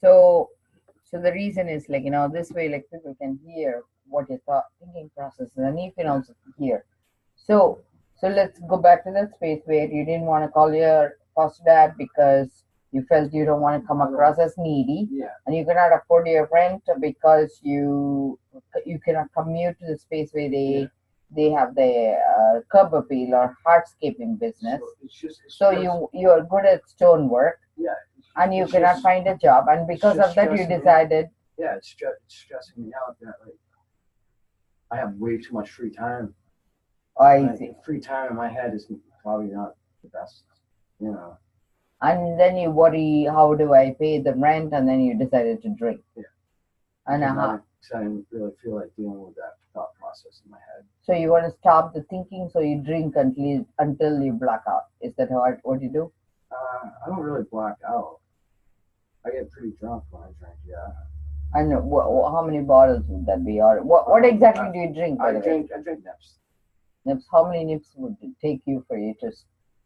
So, so the reason is like, this way, like people can hear what your thinking process is, and you can also hear. So, so let's go back to that space where you didn't want to call your foster dad because you felt you don't want to come across as needy, and you cannot afford your rent because you cannot commute to the space where they have the curb appeal or hardscaping business. So you are good at stonework, and you cannot find a job, and because of that you decided. Yeah, it's stressing me out that like I have way too much free time. I see. Free time in my head is probably not the best, And then you worry, how do I pay the rent? And then you decided to drink. Yeah. And I didn't really feel like dealing with that thought process in my head. So you want to stop the thinking, so you drink until you black out. Is that what you do? I don't really black out. I get pretty drunk when I drink, yeah. And how many bottles would that be? Or what exactly do you drink? I drink nips. Nips. How many nips would it take you for you to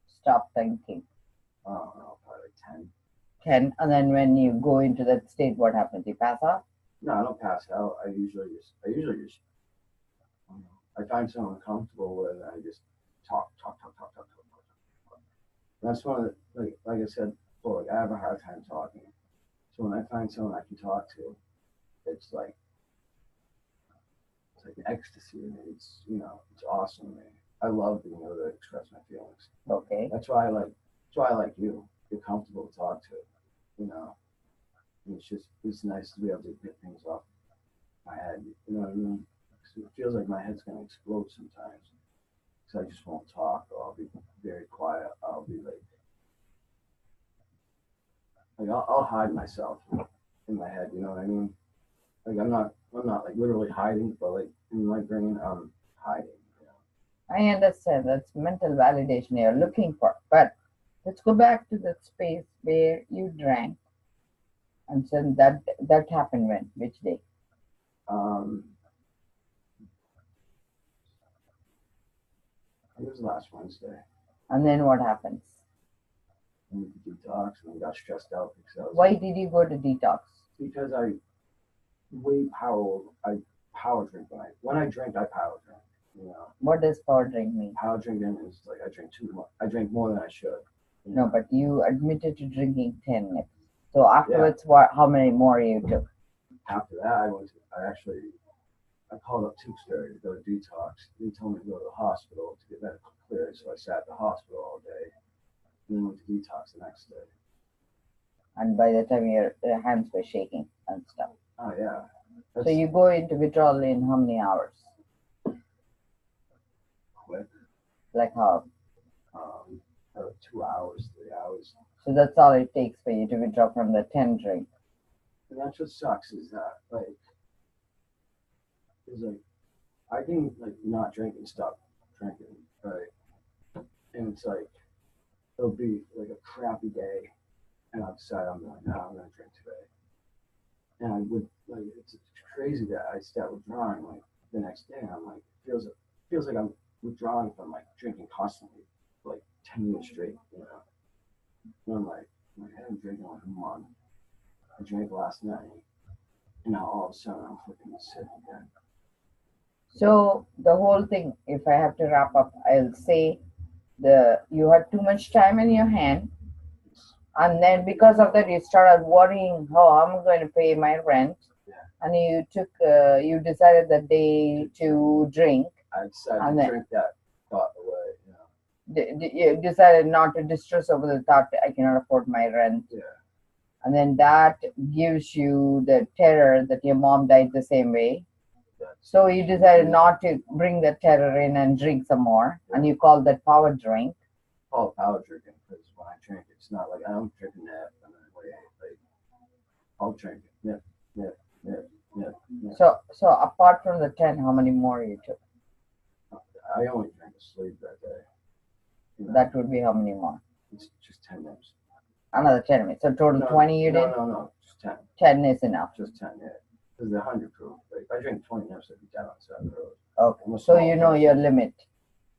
stop thinking? I don't know, probably 10. 10. And then when you go into that state, what happens? You pass out? No, I don't pass out. I usually just I find someone comfortable with, and I just talk. That's one of the, like I said before, like I have a hard time talking. So when I find someone I can talk to, it's like an ecstasy to me. It's it's awesome to me. I love being able to express my feelings. Okay. That's why I like you. You're comfortable to talk to. And it's nice to be able to get things off my head. You know what I mean? It feels like my head's gonna explode sometimes. So I just won't talk, or I'll be very quiet. I'll be like I'll hide myself in my head. You know what I mean? Like I'm not like literally hiding, but like in my brain I'm hiding. I understand that's mental validation you're looking for, but let's go back to that space where you drank, and so that happened when? Which day? It was last Wednesday. And then what happens? I went to detox and I got stressed out because Why did you go to detox? Because I power drink when I drink I power drink. What does power drink mean? Power drinking is like I drink too much. I drink more than I should. No, but you admitted to drinking 10 nips. So afterwards, how many more you took? After that, I called up Tuesday to go to detox. They told me to go to the hospital to get medical cleared, so I sat at the hospital all day, and then went to detox the next day. And by the time your hands were shaking and stuff. Oh yeah. So you go into withdrawal in how many hours? Quick. Like how? 2 hours, 3 hours. So that's all it takes for you to withdraw from the 10 drink. And that's what sucks is that I can not drink and stop drinking, right? And it's like it'll be like a crappy day, and I'll decide I'm like, no, I'm gonna drink today. And I would it's crazy that I start withdrawing the next day, and I'm like feels like I'm withdrawing from drinking constantly for 10 years straight, And I'm like I haven't drinking a month. I drank last night, and now all of a sudden I'm flipping sick again. So the whole thing, if I have to wrap up, I'll say you had too much time in your hand, and then because of that you started worrying how I'm going to pay my rent, and you decided that day to drink. I decided to drink that thought away. You decided not to distress over the thought I cannot afford my rent. Yeah. And then that gives you the terror that your mom died the same way. So you decided not to bring the terror in and drink some more, and you call that power drink. Call it power drinking because when I drink, it's not like I don't drink a nip and then I'll drink it. Nip. So apart from the 10, how many more you took? I only drank to sleep that day. That would be how many more? It's just 10 nips. Another 10 minutes. So total 20 you did? No, just 10. 10 is enough. Just 10, yeah. Because they're 100 proof. If I drink 20 nips, I'd be dead on 7 rows. Okay, so you know your limit.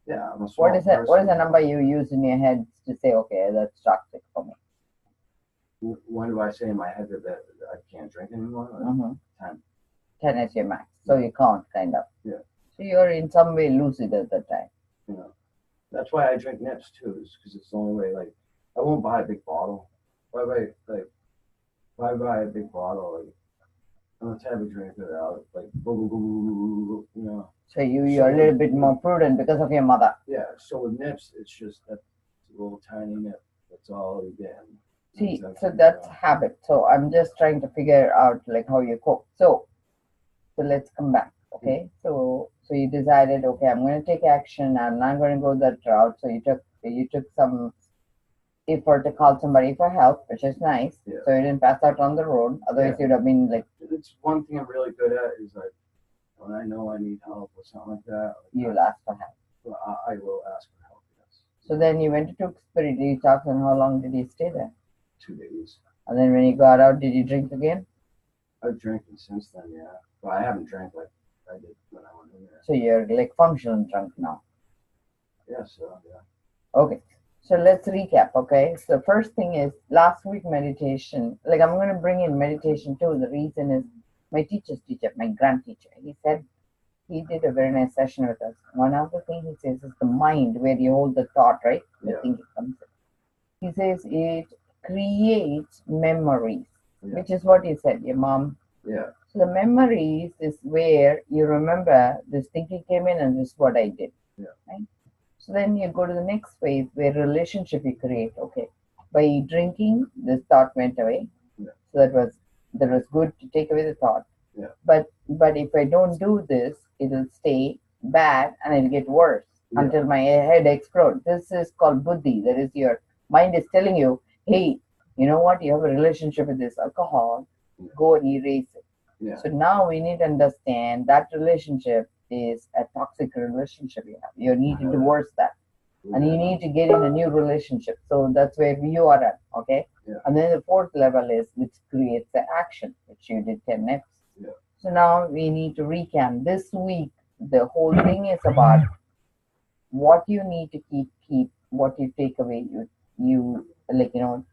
Yeah, I'm a what is the number you use in your head to say, okay, that's toxic for me? when do I say in my head that I can't drink anymore? Like, Mm-hmm. 10. 10 is your max. So you can't, kind of. Yeah. So you're in some way lucid at that time. You know, that's why I drink nips too, is because it's the only way. Like, I won't buy a big bottle. If I buy a big bottle, like, I'm the type of drinker that I'll, like, you know. So you're a little bit more prudent because of your mother. Yeah. So with nips, it's just that it's a little tiny nip. That's all you get. See, so that's habit. So I'm just trying to figure out like how you cope. So let's come back. Okay. So you decided, okay, I'm going to take action. I'm not going to go that route. So you took some effort to call somebody for help, which is nice. Yeah. So you didn't pass out on the road. Otherwise, you'd have been like. It's one thing I'm really good at is like when I know I need help or something like that. You'll ask for help. Well, I will ask for help. Yes. So then you went to spirit detox, and how long did you stay there? 2 days. And then when you got out, did you drink again? I've drinking since then, yeah. But I haven't drank like I did when I went in there. So you're like functional drunk now. Yeah, so yeah. Okay. So let's recap, okay? So first thing is last week meditation. Like I'm going to bring in meditation too. The reason is my teacher's teacher, my grand teacher. He said he did a very nice session with us. One of the things he says is the mind, where you hold the thought, right? The Yeah. thinking comes in. He says it creates memories, Yeah. which is what he said, your mom. Yeah. So the memories is where you remember this thinking came in and this is what I did. Yeah. Right? So then you go to the next phase where relationship you create. Okay. By drinking, this thought went away. Yeah. So that was good to take away the thought. Yeah. But if I don't do this, it'll stay bad and it'll get worse until my head explodes. This is called buddhi. That is your mind is telling you, hey, you know what? You have a relationship with this alcohol. Yeah. Go and erase it. Yeah. So now we need to understand that relationship is a toxic relationship you have. You need to divorce that. And you need to get in a new relationship. So that's where you are at, okay? Yeah. And then the fourth level is which creates the action, which you did 10 next. Yeah. So now we need to recap. This week, the whole thing is about what you need to keep, what you take away, you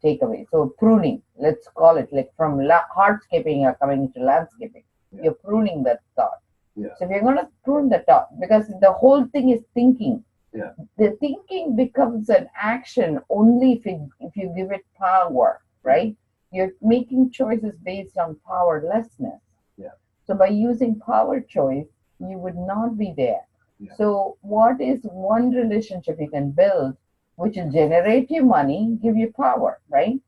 take away. So pruning, let's call it like from hardscaping, you're coming into landscaping. Yeah. You're pruning that thought. Yeah. So if you're going to prune the thought, because the whole thing is thinking. Yeah. The thinking becomes an action only if you give it power, right? You're making choices based on powerlessness. Yeah. So by using power choice, you would not be there. Yeah. So what is one relationship you can build which will generate you money, give you power, right?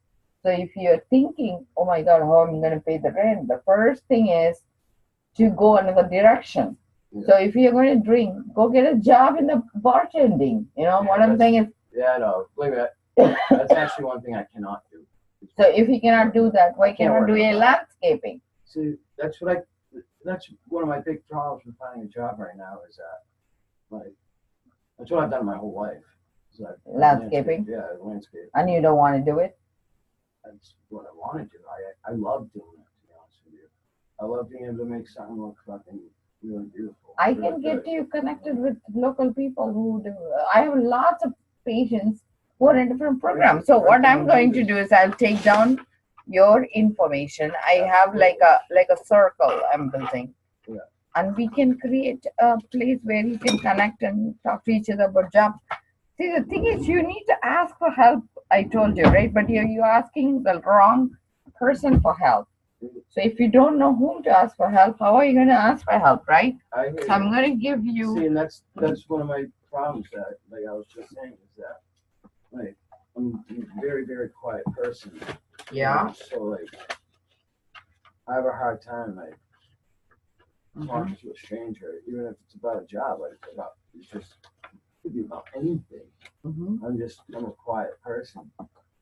So if you're thinking, oh my God, how am I going to pay the rent? The first thing is to go another direction. Yeah. So if you're going to drink, go get a job in the bartending. You know, what I'm saying is. Yeah, no, believe me, that's actually one thing I cannot do. So if you cannot do that, why cannot do a landscaping? See, that's one of my big problems with finding a job right now is that, like, that's what I've done my whole life. Is like landscaping? Yeah, landscape. And you don't want to do it? That's what I want to do. I love doing it, to be honest with you. I love being able to make something look fucking really beautiful. I can get you connected with local people who do. I have lots of patients who are in different programs. So what I'm going to do is I'll take down your information. I have like a circle I'm building. Yeah. And we can create a place where you can connect and talk to each other about jobs. See, the thing is, you need to ask for help. I told you, right? But you're asking the wrong person for help. So if you don't know whom to ask for help, how are you going to ask for help, right? So I'm going to give you. See, and that's one of my problems that, like I was just saying, is that, like, I'm a very, very quiet person. Yeah. So, like, I have a hard time, like, talking to a stranger, even if it's about a job, like, it's just, it could be about anything. I'm a quiet person.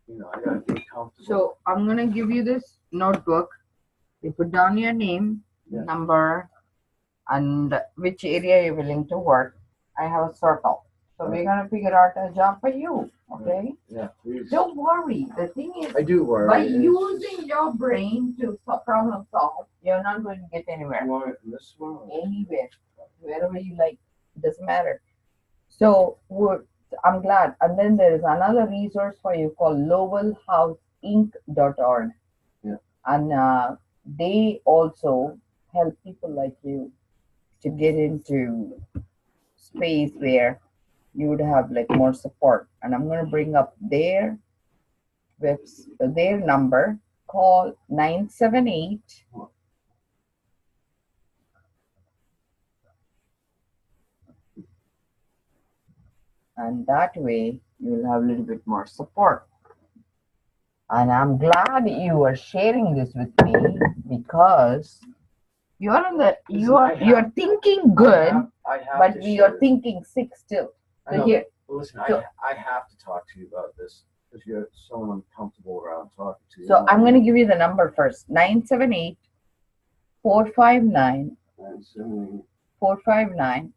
You know, I gotta be comfortable. So I'm gonna give you this notebook. You put down your name, number, and which area you're willing to work. I have a circle. So we're gonna figure out a job for you. Okay? Yeah, please. Don't worry. The thing is, I do worry. by using your brain to problem solve, you're not going to get anywhere. You want it in this one? Anywhere, wherever you like. It doesn't matter. So I'm glad. And then there is another resource for you called Lowell House inc.org. Yeah. And they also help people like you to get into space where you would have like more support. And I'm going to bring up their their number. Call 978. And that way you will have a little bit more support. And I'm glad you are sharing this with me because you're thinking good, but we are thinking sick still. So here, listen, so, I have to talk to you about this because you're so uncomfortable around talking to you. So I'm going to give you the number first. 978 459 459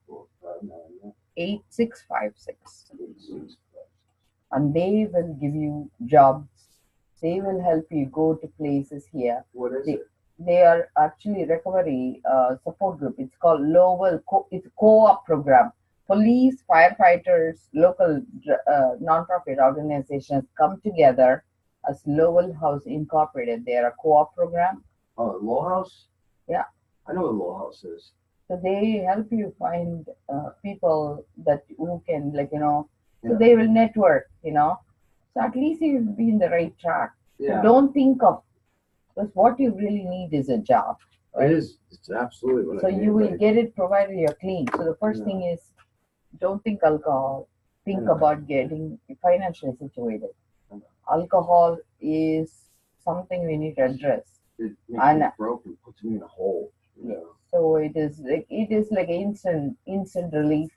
8656. And they will give you jobs. They will help you go to places here. What is it? They are actually recovery support group. It's called it's a co-op program. Police, firefighters, local non-profit organizations come together as Lowell House Incorporated. They are a co-op program. Oh, Lowell House? Yeah. I know what Lowell House is. So they help you find people who can, so they will network, So at least you'll be in the right track. Yeah. So don't think of, because what you really need is a job. Right? It's absolutely what so I need. So you will get it provided you're clean. So the first thing is, don't think alcohol. Think about getting financially situated. Alcohol is something we need to address. It makes me broken, puts me in a hole. Yeah. So it is like instant relief,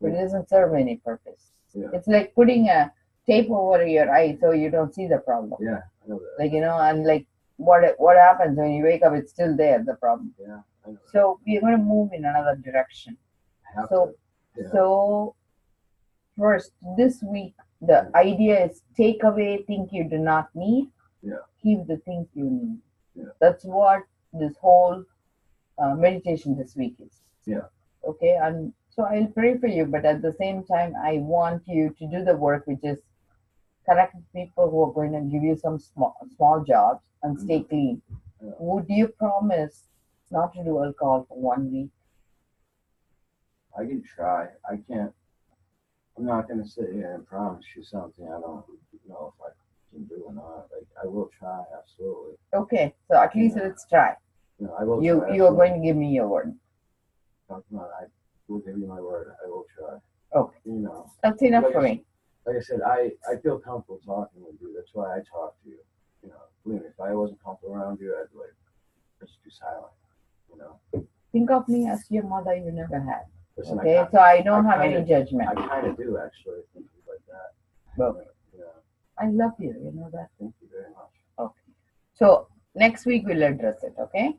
but it doesn't serve any purpose. Yeah. It's like putting a tape over your eye so you don't see the problem. Yeah, I know that. And what happens when you wake up, it's still there, the problem. Yeah, I know that. So we're going to move in another direction. So first, this week, the idea is take away things you do not need. Yeah. Keep the things you need. Yeah. That's what this whole meditation this week is. Yeah. Okay, and so I'll pray for you, but at the same time, I want you to do the work, which is connect with people who are going to give you some small jobs and stay clean. Yeah. Would you promise not to do alcohol for 1 week? I can try. I can't. I'm not going to sit here and promise you something I don't know if I can do or not. I will try, absolutely. Okay, so at least let's try. I will try. You are going to give me your word. I will give you my word. I will try. Okay. That's enough for me. Like I said, I feel comfortable talking with you. That's why I talk to you. Believe me, if I wasn't comfortable around you, I'd just be silent. Think of me as your mother you never had. Listen, okay, so I don't have any judgment. I kind of do actually think like that. Well, I love you. You know that. Thank you very much. Okay. So next week we'll address it. Okay.